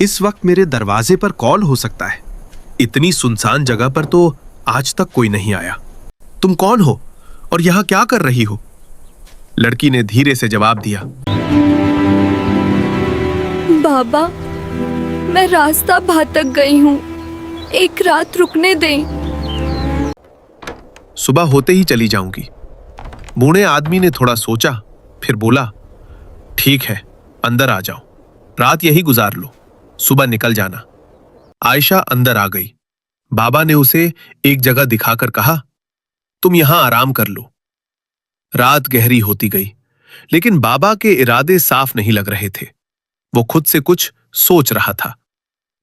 इस वक्त मेरे दरवाजे पर कॉल हो सकता है। इतनी सुनसान जगह पर तो आज तक कोई नहीं आया। तुम कौन हो और यहां क्या कर रही हो? लड़की ने धीरे से जवाब दिया। बाबा, मैं रास्ता भटक गई हूँ, एक रात रुकने दें। सुबह होते ही चली जाऊंगी। बूढ़े आदमी ने थोड़ा सोचा, फिर बोला, ठीक है, अंदर आ जाओ, रात यही गुजार लो, सुबह निकल जाना। आयशा अंदर आ गई। बाबा ने उसे एक जगह दिखाकर कहा, तुम यहां आराम कर लो। रात गहरी होती गई, लेकिन बाबा के इरादे साफ नहीं लग रहे थे। वो खुद से कुछ सोच रहा था।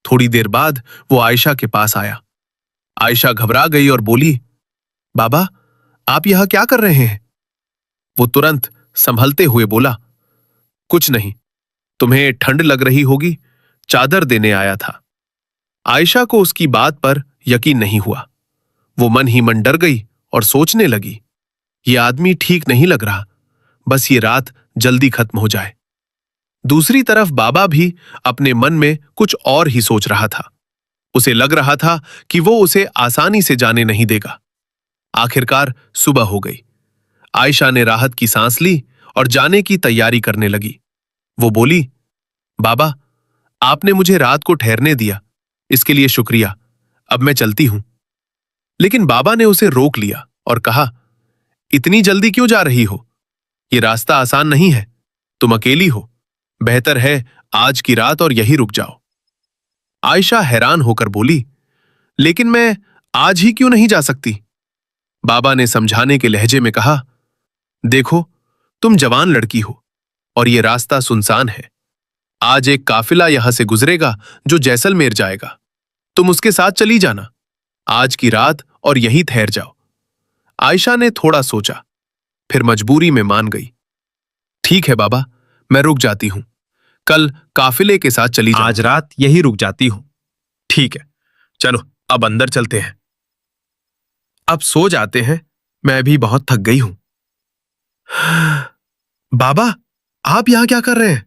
थोड़ी देर बाद वो आयशा के पास आया। आयशा घबरा गई और बोली, बाबा, आप यहां क्या कर रहे हैं? वो तुरंत संभलते हुए बोला, कुछ नहीं, तुम्हें ठंड लग रही होगी, चादर देने आया था। आयशा को उसकी बात पर यकीन नहीं हुआ। वो मन ही मन डर गई और सोचने लगी, ये आदमी ठीक नहीं लग रहा, बस ये रात जल्दी खत्म हो जाए। दूसरी तरफ बाबा भी अपने मन में कुछ और ही सोच रहा था। उसे लग रहा था कि वो उसे आसानी से जाने नहीं देगा। आखिरकार सुबह हो गई। आयशा ने राहत की सांस ली और जाने की तैयारी करने लगी। वो बोली, बाबा, आपने मुझे रात को ठहरने दिया, इसके लिए शुक्रिया, अब मैं चलती हूं। लेकिन बाबा ने उसे रोक लिया और कहा, इतनी जल्दी क्यों जा रही हो? ये रास्ता आसान नहीं है, तुम अकेली हो, बेहतर है आज की रात और यहीं रुक जाओ। आयशा हैरान होकर बोली, लेकिन मैं आज ही क्यों नहीं जा सकती? बाबा ने समझाने के लहजे में कहा, देखो, तुम जवान लड़की हो और ये रास्ता सुनसान है। आज एक काफिला यहां से गुजरेगा जो जैसलमेर जाएगा। तुम उसके साथ चली जाना, आज की रात और यहीं ठहर जाओ। आयशा ने थोड़ा सोचा, फिर मजबूरी में मान गई। ठीक है बाबा, मैं रुक जाती हूं, कल काफिले के साथ चली जाऊं। आज रात यही रुक जाती हूं। ठीक है, चलो अब अंदर चलते हैं। अब सो जाते हैं, मैं भी बहुत थक गई हूं। बाबा, आप यहां क्या कर रहे हैं?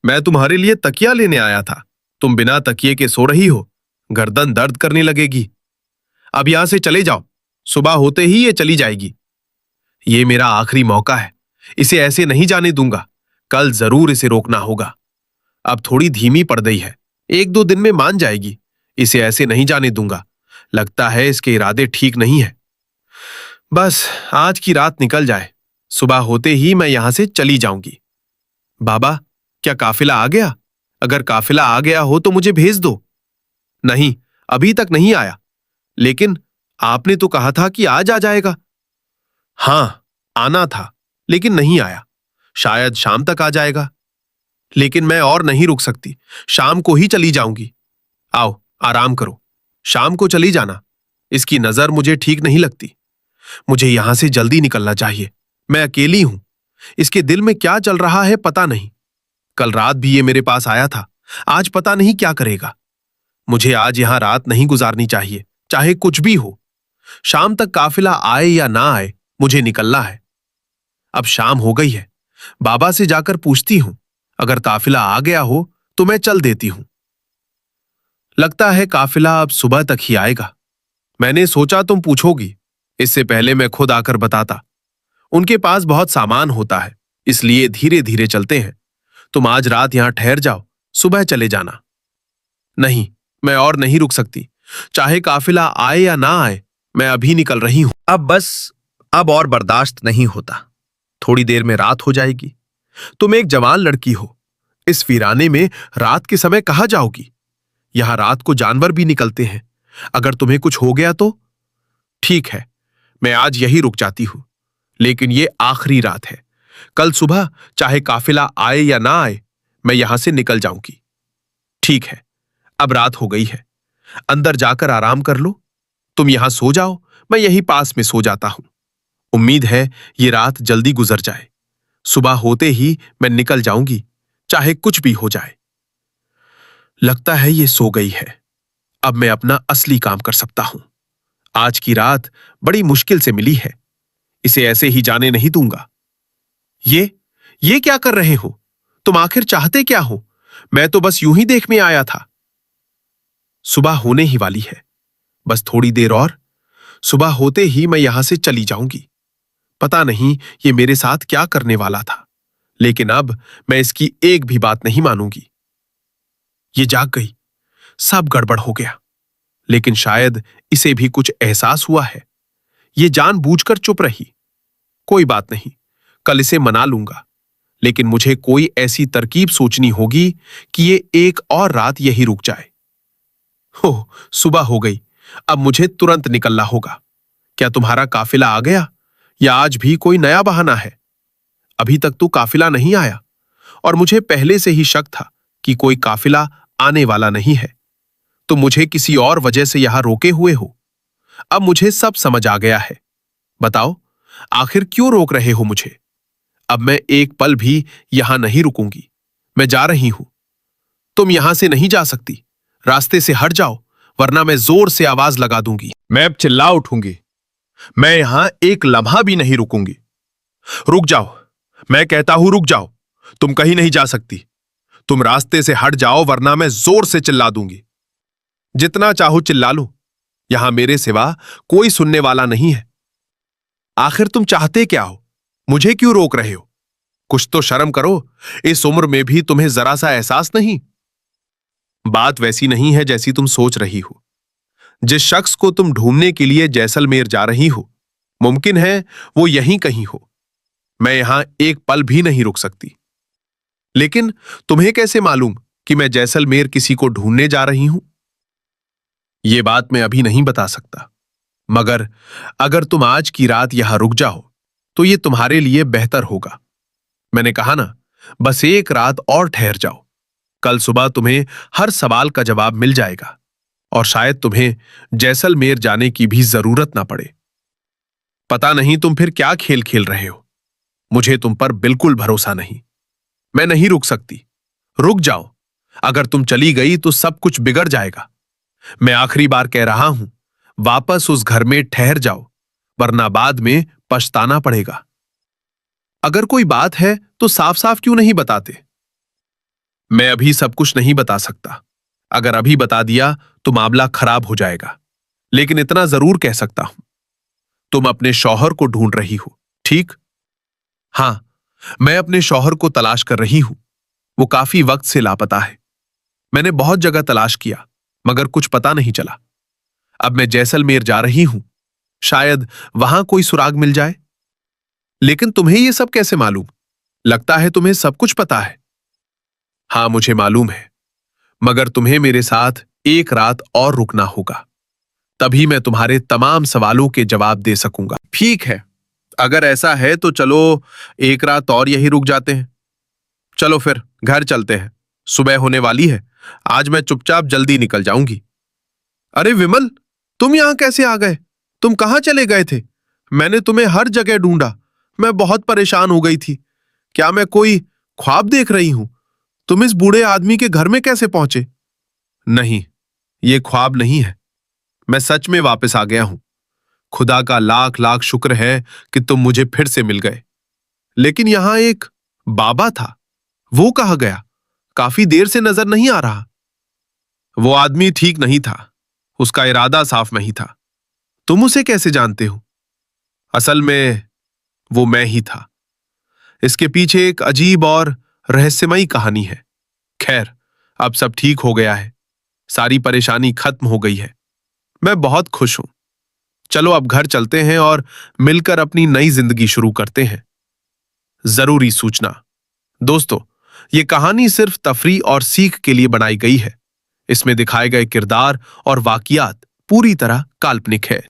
मैं तुम्हारे लिए तकिया लेने आया था। तुम बिना तकिए के सो रही हो, गर्दन दर्द करने लगेगी। अब यहां से चले जाओ, सुबह होते ही ये चली जाएगी। ये मेरा आखिरी मौका है, इसे ऐसे नहीं जाने दूंगा। कल जरूर इसे रोकना होगा। अब थोड़ी धीमी पड़ गई है, 1-2 दिन में मान जाएगी। इसे ऐसे नहीं जाने दूंगा, लगता है इसके इरादे ठीक नहीं है। बस आज की रात निकल जाए, सुबह होते ही मैं यहां से चली जाऊंगी। बाबा, क्या काफिला आ गया? अगर काफिला आ गया हो तो मुझे भेज दो। नहीं, अभी तक नहीं आया, लेकिन आपने तो कहा था कि आज आ जाएगा। हां, आना था, लेकिन नहीं आया। शायद शाम तक आ जाएगा, लेकिन मैं और नहीं रुक सकती, शाम को ही चली जाऊंगी। आओ, आराम करो, शाम को चली जाना। इसकी नजर मुझे ठीक नहीं लगती। मुझे यहां से जल्दी निकलना चाहिए। मैं अकेली हूं, इसके दिल में क्या चल रहा है पता नहीं। कल रात भी ये मेरे पास आया था, आज पता नहीं क्या करेगा। मुझे आज यहां रात नहीं गुजारनी चाहिए, चाहे कुछ भी हो। शाम तक काफिला आए या ना आए, मुझे निकलना है। अब शाम हो गई है, बाबा से जाकर पूछती हूं, अगर काफिला आ गया हो तो मैं चल देती हूं। लगता है काफिला अब सुबह तक ही आएगा। मैंने सोचा तुम पूछोगी, इससे पहले मैं खुद आकर बताता। उनके पास बहुत सामान होता है, इसलिए धीरे धीरे चलते हैं। तुम आज रात यहां ठहर जाओ, सुबह चले जाना। नहीं, मैं और नहीं रुक सकती, चाहे काफिला आए या ना आए, मैं अभी निकल रही हूं। अब और बर्दाश्त नहीं होता। थोड़ी देर में रात हो जाएगी। तुम एक जवान लड़की हो, इस वीराने में रात के समय कहां जाओगी? यहां रात को जानवर भी निकलते हैं, अगर तुम्हें कुछ हो गया तो? ठीक है, मैं आज यही रुक जाती हूं, लेकिन ये आखिरी रात है। कल सुबह चाहे काफिला आए या ना आए, मैं यहां से निकल जाऊंगी। ठीक है, अब रात हो गई है, अंदर जाकर आराम कर लो। तुम यहां सो जाओ, मैं यहीं पास में सो जाता हूं। उम्मीद है ये रात जल्दी गुजर जाए, सुबह होते ही मैं निकल जाऊंगी, चाहे कुछ भी हो जाए। लगता है ये सो गई है, अब मैं अपना असली काम कर सकता हूं। आज की रात बड़ी मुश्किल से मिली है, इसे ऐसे ही जाने नहीं दूंगा। ये क्या कर रहे हो? तुम आखिर चाहते क्या हो? मैं तो बस यूं ही देख में आया था। सुबह होने ही वाली है, बस थोड़ी देर और, सुबह होते ही मैं यहां से चली जाऊंगी। पता नहीं ये मेरे साथ क्या करने वाला था, लेकिन अब मैं इसकी एक भी बात नहीं मानूंगी। ये जाग गई, सब गड़बड़ हो गया, लेकिन शायद इसे भी कुछ एहसास हुआ है। ये जानबूझकर चुप रही। कोई बात नहीं, कल इसे मना लूंगा, लेकिन मुझे कोई ऐसी तरकीब सोचनी होगी कि ये एक और रात यही रुक जाए। हो, सुबह हो गई, अब मुझे तुरंत निकलना होगा। क्या तुम्हारा काफिला आ गया या आज भी कोई नया बहाना है? अभी तक तो काफिला नहीं आया और मुझे पहले से ही शक था कि कोई काफिला आने वाला नहीं है। तो मुझे किसी और वजह से यहां रोके हुए हो। अब मुझे सब समझ आ गया है। बताओ, आखिर क्यों रोक रहे हो मुझे? अब मैं एक पल भी यहां नहीं रुकूंगी। मैं जा रही हूं। तुम यहां से नहीं जा सकती। रास्ते से हट जाओ, वरना मैं जोर से आवाज लगा दूंगी। मैं अब चिल्ला उठूंगी। मैं यहां एक लम्हा भी नहीं रुकूंगी। रुक जाओ, मैं कहता हूं रुक जाओ। तुम कहीं नहीं जा सकती। तुम रास्ते से हट जाओ, वरना मैं जोर से चिल्ला दूंगी। जितना चाहो चिल्ला लो, यहां मेरे सिवा कोई सुनने वाला नहीं है। आखिर तुम चाहते क्या हो? मुझे क्यों रोक रहे हो? कुछ तो शर्म करो। इस उम्र में भी तुम्हें जरा सा एहसास नहीं? बात वैसी नहीं है जैसी तुम सोच रही हो। जिस शख्स को तुम ढूंढने के लिए जैसलमेर जा रही हो, मुमकिन है वो यहीं कहीं हो। मैं यहां एक पल भी नहीं रुक सकती। लेकिन तुम्हें कैसे मालूम कि मैं जैसलमेर किसी को ढूंढने जा रही हूं? ये बात मैं अभी नहीं बता सकता, मगर अगर तुम आज की रात यहां रुक जाओ तो ये तुम्हारे लिए बेहतर होगा। मैंने कहा ना, बस एक रात और ठहर जाओ। कल सुबह तुम्हें हर सवाल का जवाब मिल जाएगा और शायद तुम्हें जैसलमेर जाने की भी जरूरत ना पड़े। पता नहीं तुम फिर क्या खेल खेल रहे हो। मुझे तुम पर बिल्कुल भरोसा नहीं। मैं नहीं रुक सकती। रुक जाओ। अगर तुम चली गई तो सब कुछ बिगड़ जाएगा। मैं आखिरी बार कह रहा हूं, वापस उस घर में ठहर जाओ, वरना बाद में पछताना पड़ेगा। अगर कोई बात है तो साफ साफ क्यों नहीं बताते? मैं अभी सब कुछ नहीं बता सकता। अगर अभी बता दिया तो मामला खराब हो जाएगा, लेकिन इतना जरूर कह सकता हूं, तुम अपने शौहर को ढूंढ रही हो, ठीक? हां, मैं अपने शौहर को तलाश कर रही हूं। वो काफी वक्त से लापता है। मैंने बहुत जगह तलाश किया, मगर कुछ पता नहीं चला। अब मैं जैसलमेर जा रही हूं, शायद वहां कोई सुराग मिल जाए। लेकिन तुम्हें यह सब कैसे मालूम? लगता है तुम्हें सब कुछ पता है। हां, मुझे मालूम है, मगर तुम्हें मेरे साथ एक रात और रुकना होगा। तभी मैं तुम्हारे तमाम सवालों के जवाब दे सकूंगा। ठीक है, अगर ऐसा है तो चलो एक रात और यहीं रुक जाते हैं। चलो फिर घर चलते हैं। सुबह होने वाली है। आज मैं चुपचाप जल्दी निकल जाऊंगी। अरे विमल, तुम यहां कैसे आ गए? तुम कहां चले गए थे? मैंने तुम्हें हर जगह ढूंढा। मैं बहुत परेशान हो गई थी। क्या मैं कोई ख्वाब देख रही हूं? तुम इस बूढ़े आदमी के घर में कैसे पहुंचे? नहीं, ये ख्वाब नहीं है। मैं सच में वापस आ गया हूं। खुदा का लाख लाख शुक्र है कि तुम मुझे फिर से मिल गए। लेकिन यहां एक बाबा था, वो कहां गया? काफी देर से नजर नहीं आ रहा। वो आदमी ठीक नहीं था। उसका इरादा साफ नहीं था। तुम उसे कैसे जानते हो? असल में वो मैं ही था। इसके पीछे एक अजीब और रहस्यमयी कहानी है। खैर, अब सब ठीक हो गया है। सारी परेशानी खत्म हो गई है। मैं बहुत खुश हूं। चलो अब घर चलते हैं और मिलकर अपनी नई जिंदगी शुरू करते हैं। जरूरी सूचना दोस्तों, ये कहानी सिर्फ तफरीह और सीख के लिए बनाई गई है। इसमें दिखाए गए किरदार और वाकियात पूरी तरह काल्पनिक है।